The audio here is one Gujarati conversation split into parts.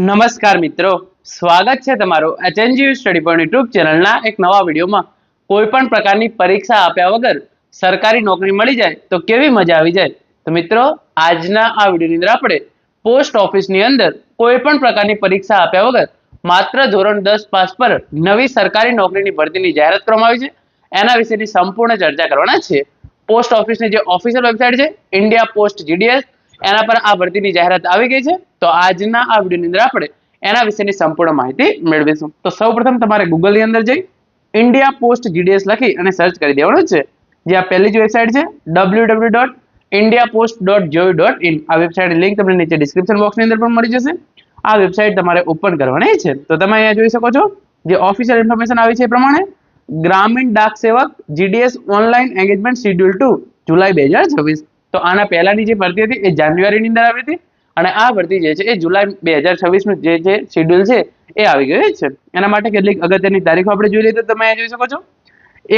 નમસ્કાર મિત્રો, સ્વાગત છે તમારું એચએનજીયુ સ્ટડી પોઈન્ટ યુટ્યુબ ચેનલના એક નવા વિડીયોમાં। કોઈ પણ પ્રકારની પરીક્ષા આપ્યા વગર સરકારી નોકરી મળી જાય તો કેવી મજા આવી જાય। તો મિત્રો, આજના આ વિડીયોની અંદર આપણે પોસ્ટ ઓફિસની અંદર કોઈ પણ પ્રકારની પરીક્ષા આપ્યા વગર માત્ર ધોરણ 10 પાસ પર નવી સરકારી નોકરીની ભરતીની જાહેરાત કરવામાં આવી છે, એના વિશેની સંપૂર્ણ ચર્ચા કરવાના છે। પોસ્ટ ઓફિસની જે ઓફિશિયલ વેબસાઇટ છે ઇન્ડિયા પોસ્ટ જીડીએસ, એના પર આ ભરતીની જાહેરાત આવી ગઈ છે। તો આજના આ વિડીયોની અંદર આપણે એના વિશેની સંપૂર્ણ માહિતી મેળવીશું। તો સૌપ્રથમ તમારે ગૂગલની અંદર જઈ ઇન્ડિયા પોસ્ટ જીડીએસ લખી અને સર્ચ કરી દેવાનું છે। જે આ પહેલી જ વેબસાઇટ છે www.indiapost.gov.in, આ વેબસાઇટની લિંક તમને નીચે ડિસ્ક્રિપ્શન બોક્સની અંદર પણ મળી જશે। આ વેબસાઇટ તમારે ઓપન કરવાની છે। તો તમે અહીંયા જોઈ શકો છો જે ઓફિશિયલ ઇન્ફોર્મેશન આવી છે એ પ્રમાણે ગ્રામીણ ડાક સેવક જીડીએસ ઓનલાઈન એંગેજમેન્ટ શેડ્યુલ 2 જુલાઈ 2026। તો આના પહેલાની જે ભરતી હતી એ જાન્યુઆરીની અંદર આવી હતી અને આ ભરતી જે છે એ જુલાઈ 2026 નું જે શેડ્યુલ છે એ આવી ગયું છે। એના માટે કેટલીક અગત્યની તારીખો આપણે જોઈ લઈએ તો તમે અહીંયા જોઈ શકો છો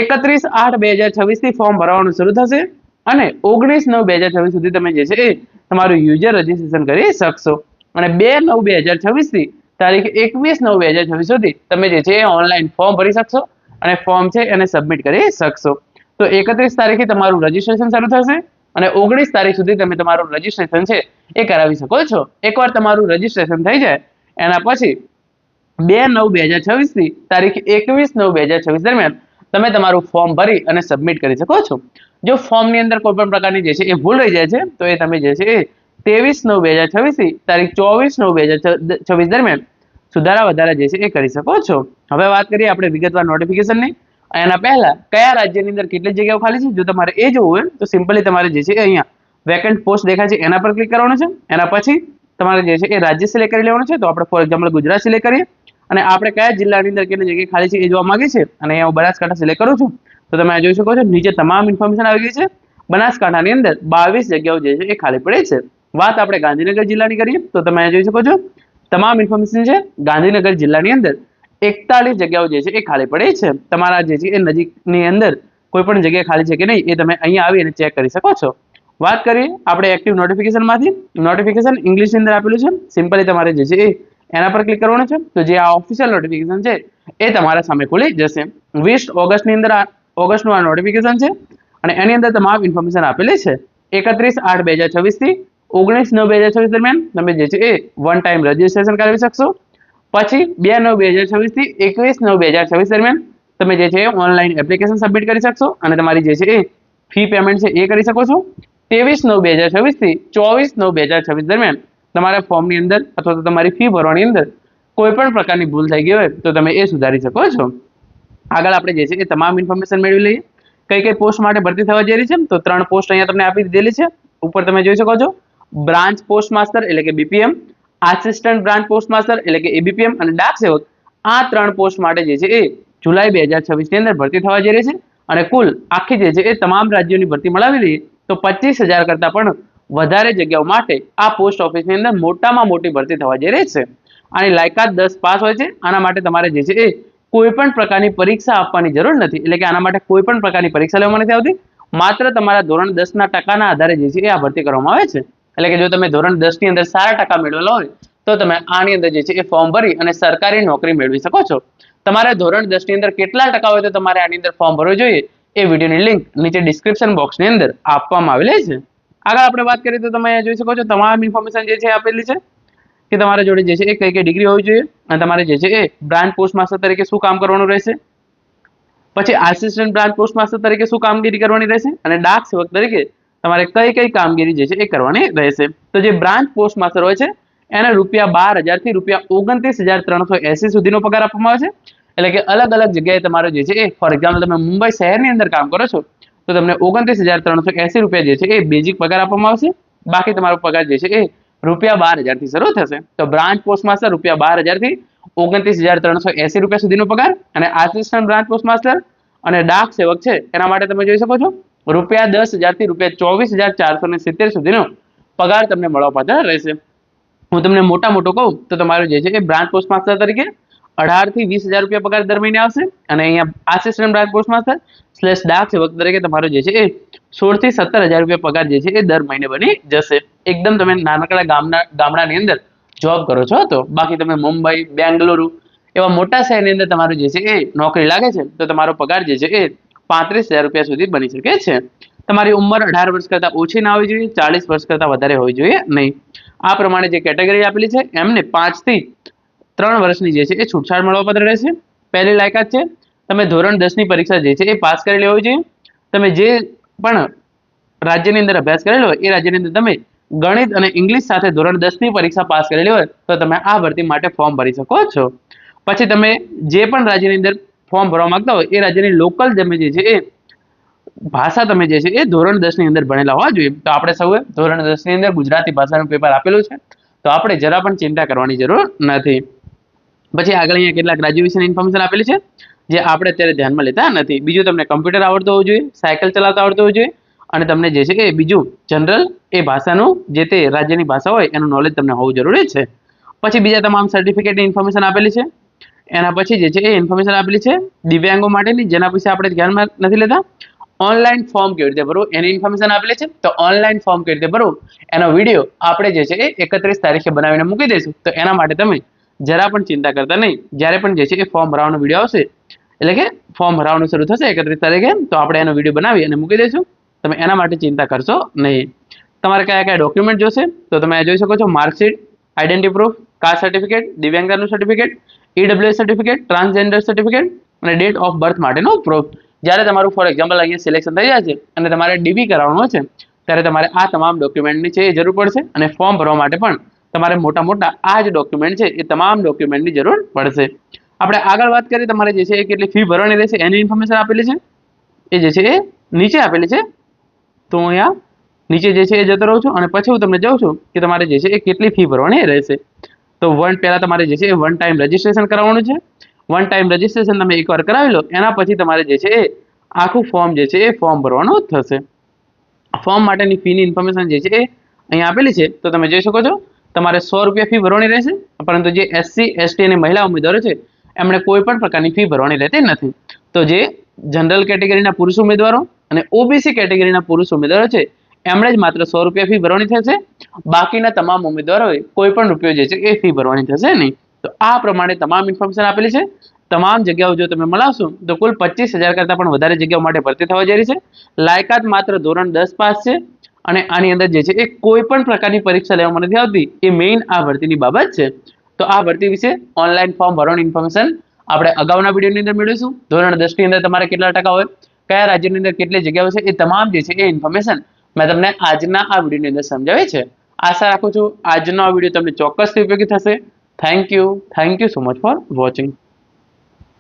31/8/2026 થી ફોર્મ ભરવાનું શરૂ થશે અને 19/9/2026 સુધી તમે જે છે એ તમારું યુઝર રજીસ્ટ્રેશન કરી શકશો અને 2/9/2026 થી તારીખ 21/9/2026 સુધી તમે જે છે એ ઓનલાઈન ફોર્મ ભરી શકશો અને ફોર્મ છે એને સબમિટ કરી શકશો। તો 31 તારીખે તમારું રજીસ્ટ્રેશન શરૂ થશે અને 19 તારીખ સુધી તમે તમારું રજીસ્ટ્રેશન છે એ કરાવી શકો છો। એકવાર તમારું રજીસ્ટ્રેશન થઈ જાય એના પછી 2/9/2026 થી તારીખ 21/9/2026 દરમિયાન તમે તમારું ફોર્મ ભરી અને સબમિટ કરી શકો છો। જો ફોર્મની અંદર કોઈ પણ પ્રકારની જે છે એ ભૂલ રહી જાય છે તો એ તમે જે છે એ 23/9/2026 થી તારીખ 24/9/2026 દરમિયાન સુધારા વધારા જે છે એ કરી શકો છો। હવે વાત કરીએ આપણે વિગતવાર નોટિફિકેશનની। એના પહેલા કયા રાજ્યની અંદર કેટલી જગ્યાઓ ખાલી છે જો તમારે એ જોવું હોય તો સિમ્પલી તમારે જે છે અહીંયા વેકેન્ટ પોસ્ટ દેખાય છે એના પર ક્લિક કરવાનું છે। એના પછી તમારે જે છે એ રાજ્ય સિલેક્ટ કરી લેવાનું છે। તો આપણે ફોર એક્ઝામ્પલ ગુજરાત સિલેક્ટ કરીએ અને આપણે કયા જિલ્લાની અંદર કેટલી જગ્યા ખાલી છે એ જોવા માંગીએ છીએ અને અહીંયા હું બનાસકાંઠા સિલેક્ટ કરું છું। તો તમે જોઈ શકો છો નીચે તમામ ઇન્ફોર્મેશન આવી ગઈ છે। બનાસકાંઠાની અંદર 22 જગ્યાઓ જે છે એ ખાલી પડી છે। વાત આપણે ગાંધીનગર જિલ્લાની કરીએ તો તમે જોઈ શકો છો તમામ ઇન્ફોર્મેશન છે ગાંધીનગર જિલ્લાની અંદર 41 જગ્યાઓ જે છે એ ખાલી પડી છે। તમારા જે છે એ નજીકની અંદર કોઈ પણ જગ્યા ખાલી છે કે નહીં એ તમે અહીંયા આવી અને ચેક કરી શકો છો। વાત કરીએ આપણે એક્ટિવ નોટિફિકેશનમાંથી, નોટિફિકેશન ઇંગ્લિશની અંદર આપેલું છે। સિમ્પલી તમારે જે છે એ એના પર ક્લિક કરવાનું છે। તો જે આ ઓફિશિયલ નોટિફિકેશન છે એ તમારા સામે ખુલી જશે। 20 ઓગસ્ટની અંદર ઓગસ્ટનું આ નોટિફિકેશન છે અને એની અંદર તમામ ઇન્ફોર્મેશન આપેલી છે। 31/8/2026 થી 19/9/2026 દરમિયાન તમે જે છે એ વન ટાઈમ રજીસ્ટ્રેશન કરાવી શકશો। પછી 2/9/2026 થી 21/9/2026 દરમિયાન તમે જે છે ઓનલાઈન એપ્લિકેશન સબમિટ કરી શકશો અને તમારી જે છે એ ફી પેમેન્ટ છે એ કરી શકો છો। 23/9/2026 થી 24/9/2026 દરમિયાન તમારા ફોર્મની અંદર અથવા તો તમારી ફી ભરવાની અંદર કોઈ પણ પ્રકારની ભૂલ થઈ ગઈ હોય તો તમે એ સુધારી શકો છો। આગળ આપણે જે છે એ તમામ ઇન્ફોર્મેશન મેળવી લઈએ। કઈ કઈ પોસ્ટ માટે ભરતી થવા જઈ રહી છે તો 3 પોસ્ટ અહીંયા તમને આપી દીધેલી છે। ઉપર તમે જોઈ શકો છો બ્રાન્ચ પોસ્ટ માસ્ટર એટલે કે BPM, assistant branch post master એટલે કે એબીપીએમ અને ડાક સેવક, આ 3 પોસ્ટ માટે જે છે એ જુલાઈ 2026 ની અંદર ભરતી થવા જઈ રહી છે અને કુલ આખી જે છે એ તમામ રાજ્યોની ભરતી મળાવી લઈએ તો 25,000 કરતા પણ વધારે જગ્યાઓ માટે આ પોસ્ટ ઓફિસની અંદર મોટામાં મોટી ભરતી થવા જઈ રહી છે। આની લાયકાત 10 પાસ હોય છે। આના માટે તમારે જે છે એ કોઈ પણ પ્રકારની પરીક્ષા આપવાની જરૂર નથી, એટલે કે આના માટે કોઈ પણ પ્રકારની પરીક્ષા લેવામાં નથી આવતી। માત્ર તમારા ધોરણ 10 ના ટકાના આધારે જે છે એ આ ભરતી કરવામાં આવે છે। એટલે કે જો તમે ધોરણ 10 ની અંદર સારા ટકા મેળવેલા હોય તો તમે આની અંદર જે છે એ ફોર્મ ભરી અને સરકારી નોકરી મેળવી શકો છો। તમારે ધોરણ 10 ની અંદર કેટલા ટકા હોય તો તમારે આની અંદર ફોર્મ ભરવું જોઈએ એ વિડીયોની લિંક નીચે ડિસ્ક્રિપ્શન બોક્સની અંદર આપવામાં આવેલી છે। આગળ આપણે વાત કરીએ તો તમે અહીંયા જોઈ શકો છો તમામ ઇન્ફોર્મેશન જે છે આપેલી છે કે તમારા જોડે જે છે એ કઈ કઈ ડિગ્રી હોવી જોઈએ અને તમારે જે છે એ બ્રાન્ચ પોસ્ટ માસ્ટર તરીકે શું કામ કરવાનું રહેશે, પછી આસિસ્ટન્ટ બ્રાન્ચ પોસ્ટ માસ્ટર તરીકે શું કામગીરી કરવાની રહેશે અને ડાક સેવક તરીકે તમારે કઈ કઈ કામગીરી જે છે એ કરવાની રહેશે। તો જે બ્રાન્ચ પોસ્ટ માસ્ટર હોય છે એને ₹12,000 થી ₹29,380 સુધીનો પગાર આપવામાં આવે છે। એટલે કે અલગ અલગ જગ્યાએ તમારો જે છે એ ફોર એક્ઝામ્પલ તમે મુંબઈ શહેરની અંદર કામ કરો છો તો તમને ₹29,380 જે છે એ બેઝિક પગાર આપવામાં આવશે। બાકી તમારો પગાર જે છે એ ₹12,000 થી શરૂ થશે। તો બ્રાન્ચ પોસ્ટ માસ્ટર ₹12,000 થી ₹29,380 સુધીનો પગાર અને આસિસ્ટન્ટ બ્રાન્ચ પોસ્ટ માસ્ટર અને ડાક સેવક છે એના માટે તમે જોઈ શકો છો ₹10,000 થી ₹24,470 સુધીનો પગાર તમને મળવાપાત્ર રહેશે। હું તમને મોટા મોટો કહું તો તમારું જે છે એ બ્રાન્ચ પોસ્ટ માસ્ટર તરીકે 18,000 થી ₹20,000 પગાર દર મહિને આવશે અને અહીંયા આસિસ્ટન્ટ બ્રાન્ચ પોસ્ટ માસ્ટર / ડાક સેવક તરીકે તમારો જે છે એ 16,000 થી ₹17,000 પગાર જે છે એ દર મહિને બની જશે। એકદમ તમે નાનકડા ગામડાની અંદર જોબ કરો છો તો. બાકી તમે મુંબઈ, બેંગલુરુ એવા મોટા શહેરની અંદર તમારું જે છે એ નોકરી લાગે છે તો તમારો પગાર જે છે એ 35,000 રૂપિયા સુધી બની શકે છે. તમારી ઉંમર 18 વર્ષ કરતાં ઓછી ના હોવી જોઈએ, 40 વર્ષ કરતાં વધારે હોવી જોઈએ નહીં. આ પ્રમાણે જે કેટેગરી આપેલી છે એમને 5 થી 3 વર્ષની જે છે એ છૂટછાટ મળવાપાત્ર રહેશે. પહેલી લાયકાત છે તમે ધોરણ 10 ની પરીક્ષા જે છે એ પાસ કરેલી હોવી જોઈએ. તમે જે પણ રાજ્યની અંદર અભ્યાસ કરેલો હોય એ રાજ્યની અંદર તમે ગણિત અને ઇંગ્લિશ સાથે ધોરણ 10 ની પરીક્ષા પાસ કરેલી હોય તો તમે આ ભરતી માટે ફોર્મ ભરી શકો છો. પછી તમે જે પણ રાજ્યની અંદર ફોર્મ ભરવા માંગતા હોય એ રાજ્યની લોકલ તમે જે છે એ ભાષા તમે જે છે એ ધોરણ 10 ની અંદર ભણેલા હોવા જોઈએ. તો આપણે સૌએ ધોરણ 10 ની અંદર ગુજરાતી ભાષાનું પેપર આપેલું છે તો આપણે જરા પણ ચિંતા કરવાની જરૂર નથી. પછી આગળ અહીંયા કેટલાક રાજ્યો વિશેની ઇન્ફોર્મેશન આપેલી છે જે આપણે અત્યારે ધ્યાનમાં લેતા નથી. બીજું તમને કમ્પ્યુટર આવડતું હોવું જોઈએ, સાયકલ ચલાવતા આવડતું હોવું જોઈએ અને તમને જે છે એ બીજું જનરલ એ ભાષાનું જે તે રાજ્યની ભાષા હોય એનું નોલેજ તમને હોવું જરૂરી છે. પછી બીજા તમામ સર્ટિફિકેટની ઇન્ફોર્મેશન આપેલી છે. એના પછી જે છે એ ઇન્ફોર્મેશન આપેલી છે દિવ્યાંગો માટેની જેના વિશે આપણે ધ્યાનમાં નથી લેતા. ઓનલાઈન ફોર્મ કેવી રીતે ભરવું એની ઇન્ફોર્મેશન આપેલી છે. તો ઓનલાઈન ફોર્મ કેવી રીતે ભરવું એનો વિડીયો આપણે જે છે એ 31 તારીખે બનાવીને મૂકી દઈશું. તો એના માટે તમે જરા પણ ચિંતા કરતા નહીં. જ્યારે પણ જે છે એ ફોર્મ ભરવાનો વિડીયો આવશે એટલે કે ફોર્મ ભરવાનું શરૂ થશે 31 તારીખે તો આપણે એનો વિડીયો બનાવી અને મૂકી દઈશું. તમે એના માટે ચિંતા કરશો નહીં. તમારે કયા કયા ડોક્યુમેન્ટ જોશે તો તમે જોઈ શકો છો marksheet, identity proof, caste certificate, દિવ્યાંગતાનું certificate, EWS certificate, transgender certificate અને ડેટ ઓફ બર્થ માટેનો પ્રૂફ. જ્યારે તમારું ફોર એક્ઝામ્પલ અહીંયા સિલેક્શન થઈ જાય છે અને તમારે ડીબી કરાવવાનું છે ત્યારે તમારે આ તમામ ડોક્યુમેન્ટની છે એ જરૂર પડશે અને ફોર્મ ભરવા માટે પણ તમારે મોટા મોટા આ જ ડોક્યુમેન્ટ છે એ તમામ ડોક્યુમેન્ટની જરૂર પડશે. આપણે આગળ વાત કરીએ તમારે જે છે એ કેટલી ફી ભરવાની રહેશે એની ઇન્ફોર્મેશન આપેલી છે એ જે છે એ નીચે આપેલી છે. તો અહીંયા નીચે જે છે એ જતો રહું છું અને પછી હું તમને જાઉં છું કે તમારે જે છે એ કેટલી ફી ભરવાની રહેશે. તો પહેલાં તમારે જે છે એ વન ટાઈમ રજિસ્ટ્રેશન કરાવવાનું છે. વન ટાઈમ રજિસ્ટ્રેશન તમે એકવાર કરાવી લો એના પછી તમારે જે છે એ આખું ફોર્મ જે છે એ ફોર્મ ભરવાનું થશે. ફોર્મ માટેની ફીની ઇન્ફોર્મેશન જે છે એ અહીંયા આપેલી છે. તો તમે જોઈ શકો છો તમારે 100 રૂપિયા ફી ભરવાની રહેશે. પરંતુ જે SC, ST અને મહિલા ઉમેદવારો છે એમણે કોઈ પણ પ્રકારની ફી ભરવાની રહેતી નથી. તો જે જનરલ કેટેગરીના પુરુષ ઉમેદવારો અને OBC કેટેગરીના પુરુષ ઉમેદવારો છે એમણે જ માત્ર 100 રૂપિયા ફી ભરવાની થશે. બાકીના તમામ ઉમેદવારોએ કોઈ પણ રૂપિયો જે છે એ ફી ભરવાની થશે નહીં. તો આ પ્રમાણે તમામ ઇન્ફોર્મેશન આપેલી છે. તમામ જગ્યાઓ જો તમે મળાવશો તો કુલ 25,000 કરતાં પણ વધારે જગ્યાઓ માટે ભરતી થવા જઈ રહી છે. લાયકાત માત્ર ધોરણ 10 પાસ છે અને આની અંદર જે છે એ કોઈ પણ પ્રકારની પરીક્ષા લેવામાં નથી આવતી. એ મેઇન આ ભરતીની બાબત છે. તો આ ભરતી વિશે ઓનલાઈન ફોર્મ ભરવાની ઇન્ફોર્મેશન આપણે અગાઉના વિડીયોની અંદર મેળવીશું. ધોરણ 10 ની અંદર તમારે કેટલા ટકા હોય, કયા રાજ્યની અંદર કેટલી જગ્યાઓ છે એ તમામ જે છે એ ઇન્ફોર્મેશન મેં તમને આજના આ વિડીયોની અંદર સમજાવી છે. આશા રાખું છું આજનો આ વિડીયો તમને ચોક્કસથી ઉપયોગી થશે. Thank you so much for watching.